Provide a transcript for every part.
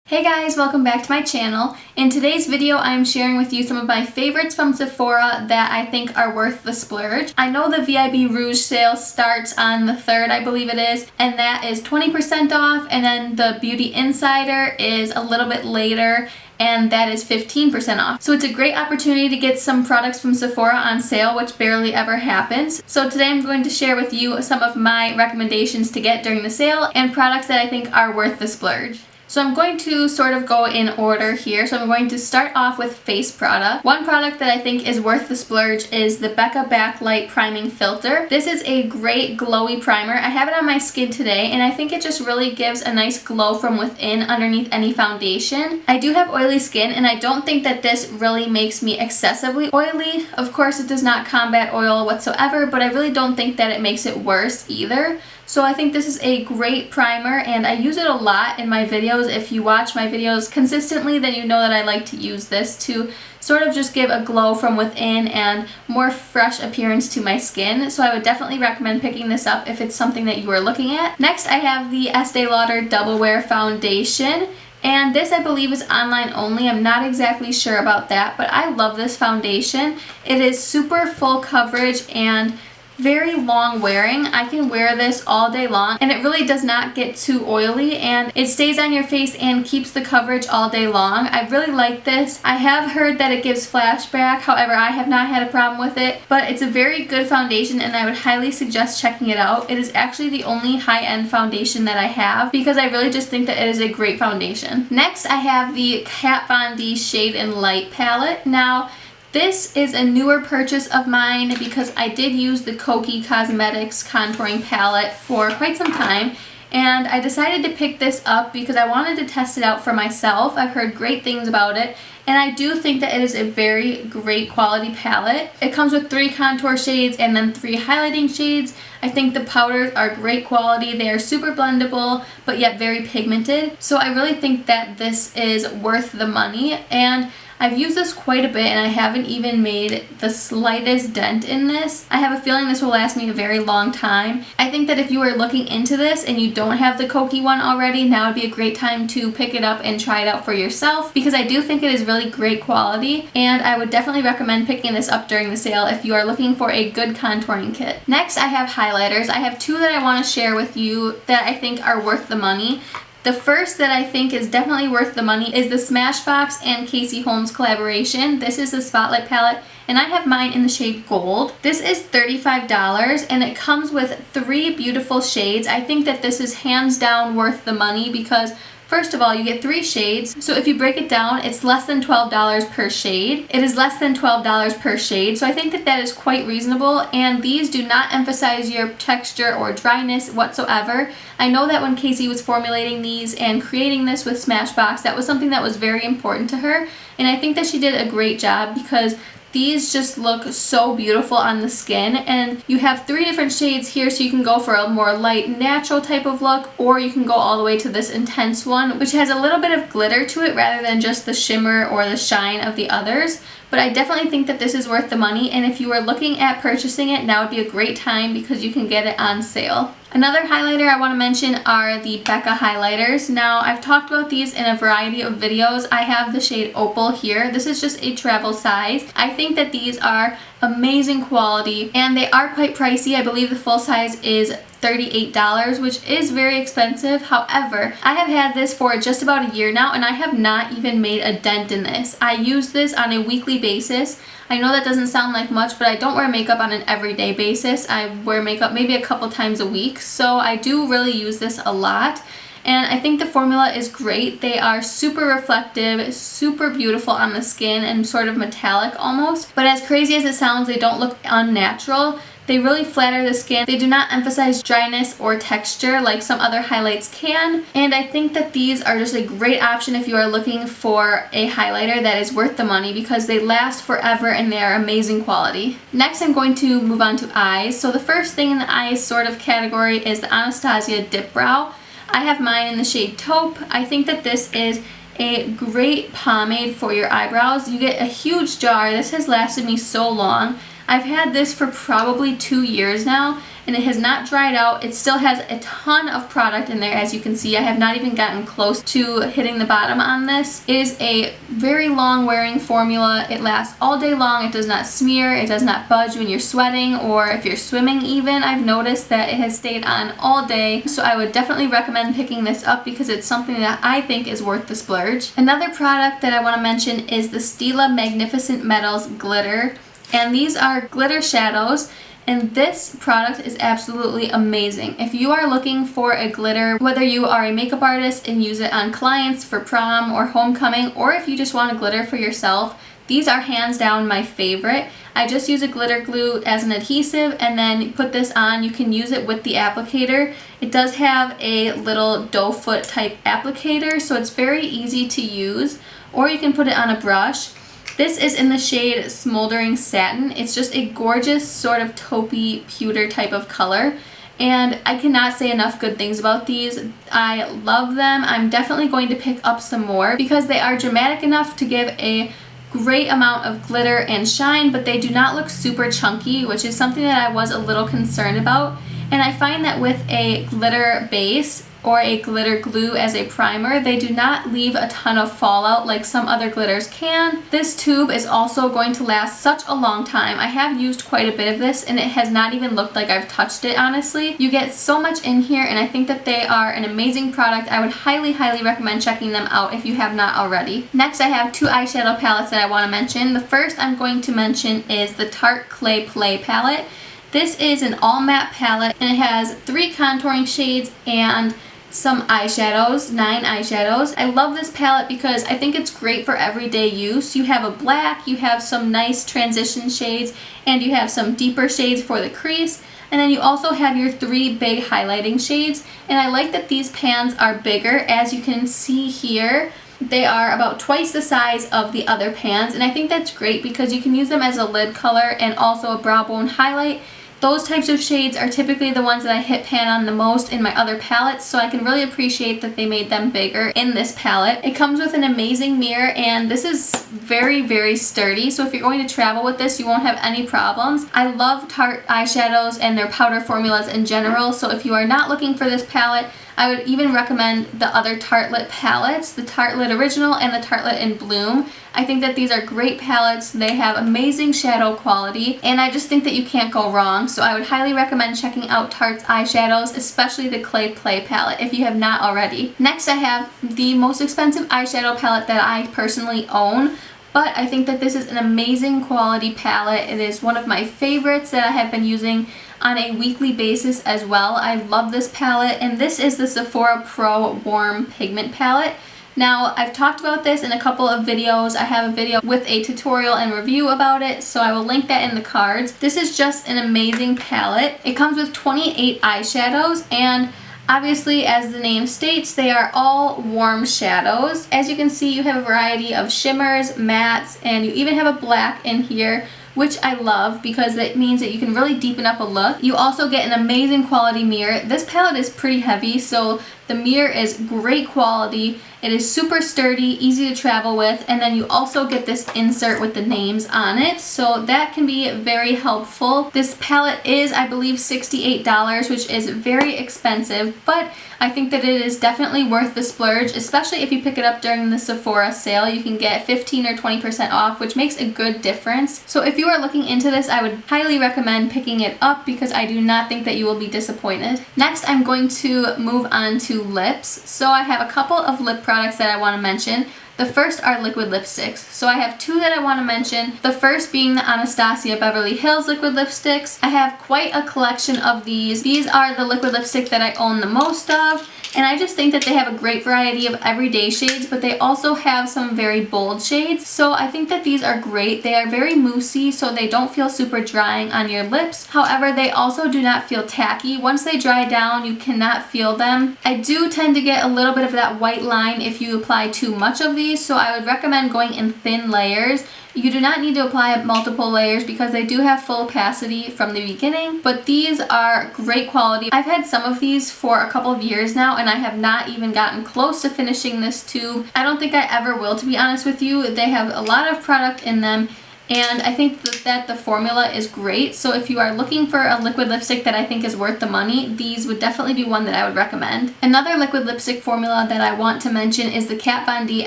Hey guys, welcome back to my channel. In today's video, I'm sharing with you some of my favorites from Sephora that I think are worth the splurge. I know the VIB Rouge sale starts on the 3rd, I believe it is, and that is 20% off, and then the Beauty Insider is a little bit later, and that is 15% off. So it's a great opportunity to get some products from Sephora on sale, which barely ever happens. So today I'm going to share with you some of my recommendations to get during the sale and products that I think are worth the splurge. So I'm going to sort of go in order here. So I'm going to start off with face product. One product that I think is worth the splurge is the Becca Backlight Priming Filter. This is a great glowy primer. I have it on my skin today and I think it just really gives a nice glow from within underneath any foundation. I do have oily skin and I don't think that this really makes me excessively oily. Of course, it does not combat oil whatsoever, but I really don't think that it makes it worse either. So I think this is a great primer and I use it a lot in my videos. If you watch my videos consistently, then you know that I like to use this to sort of just give a glow from within and more fresh appearance to my skin. So I would definitely recommend picking this up if it's something that you are looking at. Next, I have the Estee Lauder DoubleWear Foundation. And this, I believe, is online only. I'm not exactly sure about that, but I love this foundation. It is super full coverage and very long wearing. I can wear this all day long and it really does not get too oily and it stays on your face and keeps the coverage all day long. I really like this. I have heard that it gives flashback, however I have not had a problem with it, but it's a very good foundation and I would highly suggest checking it out. It is actually the only high-end foundation that I have because I really just think that it is a great foundation. Next, I have the Kat Von D Shade and Light palette. Now, this is a newer purchase of mine because I did use the Kokie Cosmetics contouring palette for quite some time and I decided to pick this up because I wanted to test it out for myself. I've heard great things about it and I do think that it is a very great quality palette. It comes with 3 contour shades and then 3 highlighting shades. I think the powders are great quality. They are super blendable but yet very pigmented. So I really think that this is worth the money and I've used this quite a bit and I haven't even made the slightest dent in this. I have a feeling this will last me a very long time. I think that if you are looking into this and you don't have the Kokie one already, now would be a great time to pick it up and try it out for yourself because I do think it is really great quality and I would definitely recommend picking this up during the sale if you are looking for a good contouring kit. Next, I have highlighters. I have 2 that I want to share with you that I think are worth the money. The first that I think is definitely worth the money is the Smashbox and Holmes collaboration. This is the Spotlight palette and I have mine in the shade Gold. This is $35 and it comes with 3 beautiful shades. I think that this is hands down worth the money because first of all, you get 3 shades, so if you break it down, it's less than $12 per shade. It is less than $12 per shade, so I think that that is quite reasonable, and these do not emphasize your texture or dryness whatsoever. I know that when Casey was formulating these and creating this with Smashbox, that was something that was very important to her, and I think that she did a great job because these just look so beautiful on the skin and you have 3 different shades here so you can go for a more light natural type of look or you can go all the way to this intense one which has a little bit of glitter to it rather than just the shimmer or the shine of the others. But I definitely think that this is worth the money and if you are looking at purchasing it, now would be a great time because you can get it on sale. Another highlighter I want to mention are the Becca highlighters. Now, I've talked about these in a variety of videos. I have the shade Opal here. This is just a travel size. I think that these are amazing quality and they are quite pricey. I believe the full size is $38, which is very expensive. However, I have had this for just about a year now and I have not even made a dent in this. I use this on a weekly basis. I know that doesn't sound like much, but I don't wear makeup on an everyday basis. I wear makeup maybe a couple times a week, so I do really use this a lot. And I think the formula is great. They are super reflective, super beautiful on the skin and sort of metallic almost. But as crazy as it sounds, they don't look unnatural. They really flatter the skin. They do not emphasize dryness or texture like some other highlights can. And I think that these are just a great option if you are looking for a highlighter that is worth the money because they last forever and they are amazing quality. Next, I'm going to move on to eyes. So the first thing in the eyes sort of category is the Anastasia Dipbrow. I have mine in the shade Taupe. I think that this is a great pomade for your eyebrows. You get a huge jar. This has lasted me so long. I've had this for probably 2 years now, and it has not dried out. It still has a ton of product in there. As you can see, I have not even gotten close to hitting the bottom on this. It is a very long wearing formula. It lasts all day long. It does not smear. It does not budge when you're sweating or if you're swimming even. I've noticed that it has stayed on all day, so I would definitely recommend picking this up because it's something that I think is worth the splurge. Another product that I want to mention is the Stila Magnificent Metals Glitter, and these are glitter shadows. And this product is absolutely amazing. If you are looking for a glitter, whether you are a makeup artist and use it on clients for prom or homecoming, or if you just want a glitter for yourself, these are hands down my favorite. I just use a glitter glue as an adhesive and then put this on. You can use it with the applicator. It does have a little doe foot type applicator, so it's very easy to use, or you can put it on a brush. This is in the shade Smoldering Satin. It's just a gorgeous sort of taupey pewter type of color, and I cannot say enough good things about these. I love them. I'm definitely going to pick up some more because they are dramatic enough to give a great amount of glitter and shine, but they do not look super chunky, which is something that I was a little concerned about. And I find that with a glitter base or a glitter glue as a primer, they do not leave a ton of fallout like some other glitters can. This tube is also going to last such a long time. I have used quite a bit of this and it has not even looked like I've touched it, honestly. You get so much in here, and I think that they are an amazing product. I would highly recommend checking them out if you have not already. Next, I have 2 eyeshadow palettes that I want to mention. The first I'm going to mention is the Tarte Clay Play palette. This is an all matte palette and it has 3 contouring shades and some eyeshadows, 9 eyeshadows. I love this palette because I think it's great for everyday use. You have a black, you have some nice transition shades, and you have some deeper shades for the crease. And then you also have your 3 big highlighting shades. And I like that these pans are bigger. As you can see here, they are about twice the size of the other pans. And I think that's great because you can use them as a lid color and also a brow bone highlight. Those types of shades are typically the ones that I hit pan on the most in my other palettes, so I can really appreciate that they made them bigger in this palette. It comes with an amazing mirror, and this is very sturdy, so if you're going to travel with this, you won't have any problems. I love Tarte eyeshadows and their powder formulas in general, so if you are not looking for this palette, I would even recommend the other Tartelette palettes, the Tartelette Original and the Tartelette in Bloom. I think that these are great palettes. They have amazing shadow quality, and I just think that you can't go wrong. So I would highly recommend checking out Tarte's eyeshadows, especially the Clay Play palette if you have not already. Next, I have the most expensive eyeshadow palette that I personally own, but I think that this is an amazing quality palette. It is one of my favorites that I have been using on a weekly basis as well. I love this palette, and this is the Sephora Pro Warm Pigment palette. Now, I've talked about this in a couple of videos. I have a video with a tutorial and review about it, so I will link that in the cards. This is just an amazing palette. It comes with 28 eyeshadows, and obviously, as the name states, they are all warm shadows. As you can see, you have a variety of shimmers, mattes, and you even have a black in here, which I love because it means that you can really deepen up a look. You also get an amazing quality mirror. This palette is pretty heavy, so the mirror is great quality. It is super sturdy, easy to travel with, and then you also get this insert with the names on it, so that can be very helpful. This palette is, I believe, $68, which is very expensive, but I think that it is definitely worth the splurge, especially if you pick it up during the Sephora sale. You can get 15 or 20% off, which makes a good difference. So if you are looking into this, I would highly recommend picking it up because I do not think that you will be disappointed. Next, I'm going to move on to lips. So I have a couple of lip products that I want to mention. The first are liquid lipsticks. So I have 2 that I want to mention. The first being the Anastasia Beverly Hills liquid lipsticks. I have quite a collection of these. These are the liquid lipstick that I own the most of, and I just think that they have a great variety of everyday shades, but they also have some very bold shades. So I think that these are great. They are very moussey, so they don't feel super drying on your lips. However, they also do not feel tacky. Once they dry down, you cannot feel them. I do tend to get a little bit of that white line if you apply too much of these, so I would recommend going in thin layers. You do not need to apply multiple layers because they do have full opacity from the beginning, but these are great quality. I've had some of these for a couple of years now, and I have not even gotten close to finishing this tube. I don't think I ever will, to be honest with you. They have a lot of product in them, and I think that the formula is great. So if you are looking for a liquid lipstick that I think is worth the money, these would definitely be one that I would recommend. Another liquid lipstick formula that I want to mention is the Kat Von D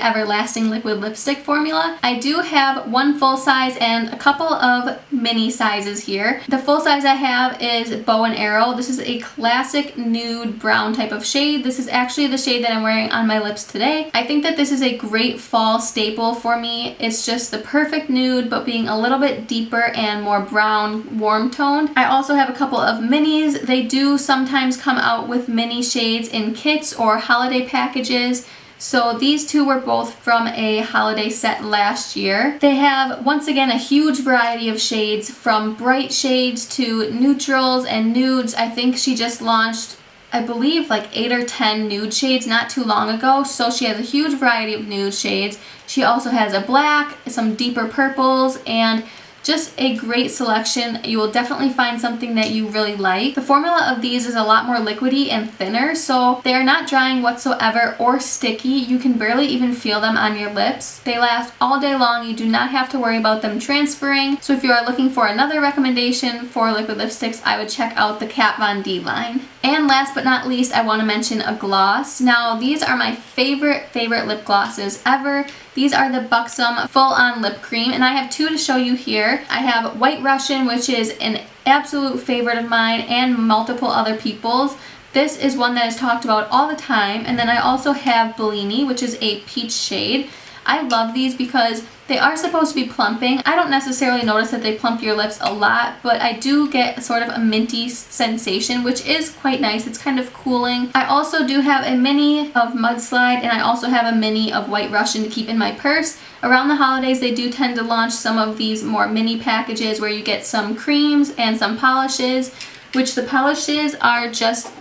Everlasting Liquid Lipstick formula. I do have one full size and a couple of mini sizes here. The full size I have is Bow and Arrow. This is a classic nude brown type of shade. This is actually the shade that I'm wearing on my lips today. I think that this is a great fall staple for me. It's just the perfect nude, but being a little bit deeper and more brown, warm toned. I also have a couple of minis. They do sometimes come out with mini shades in kits or holiday packages. So these two were both from a holiday set last year. They have, once again, a huge variety of shades, from bright shades to neutrals and nudes. I think she just launched, I believe, like 8 or 10 nude shades not too long ago, so she has a huge variety of nude shades. She also has a black, some deeper purples, and just a great selection. You will definitely find something that you really like. The formula of these is a lot more liquidy and thinner, so they are not drying whatsoever or sticky. You can barely even feel them on your lips. They last all day long. You do not have to worry about them transferring. So if you are looking for another recommendation for liquid lipsticks, I would check out the Kat Von D line. And last but not least, I want to mention a gloss. Now, these are my favorite lip glosses ever. These are the Buxom Full On Lip Cream, and I have two to show you here. I have White Russian, which is an absolute favorite of mine and multiple other people's. This is one that is talked about all the time. And then I also have Bellini, which is a peach shade. I love these because they are supposed to be plumping. I don't necessarily notice that they plump your lips a lot, but I do get sort of a minty sensation, which is quite nice. It's kind of cooling. I also do have a mini of Mudslide, and I also have a mini of White Russian to keep in my purse. Around the holidays, they do tend to launch some of these more mini packages where you get some creams and some polishes, which the polishes are just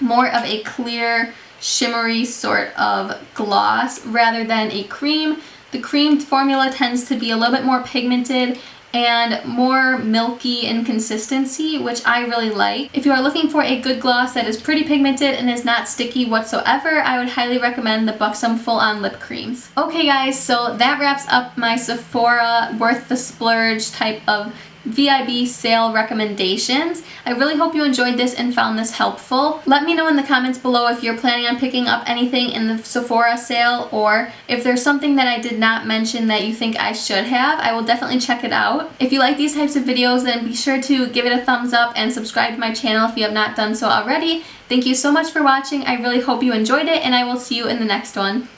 more of a clear, shimmery sort of gloss rather than a cream. The cream formula tends to be a little bit more pigmented and more milky in consistency, which I really like. If you are looking for a good gloss that is pretty pigmented and is not sticky whatsoever, I would highly recommend the Buxom Full On Lip Creams. Okay guys, so that wraps up my Sephora worth the splurge type of VIB sale recommendations. I really hope you enjoyed this and found this helpful. Let me know in the comments below if you're planning on picking up anything in the Sephora sale, or if there's something that I did not mention that you think I should have. I will definitely check it out. If you like these types of videos, then be sure to give it a thumbs up and subscribe to my channel if you have not done so already. Thank you so much for watching. I really hope you enjoyed it, and I will see you in the next one.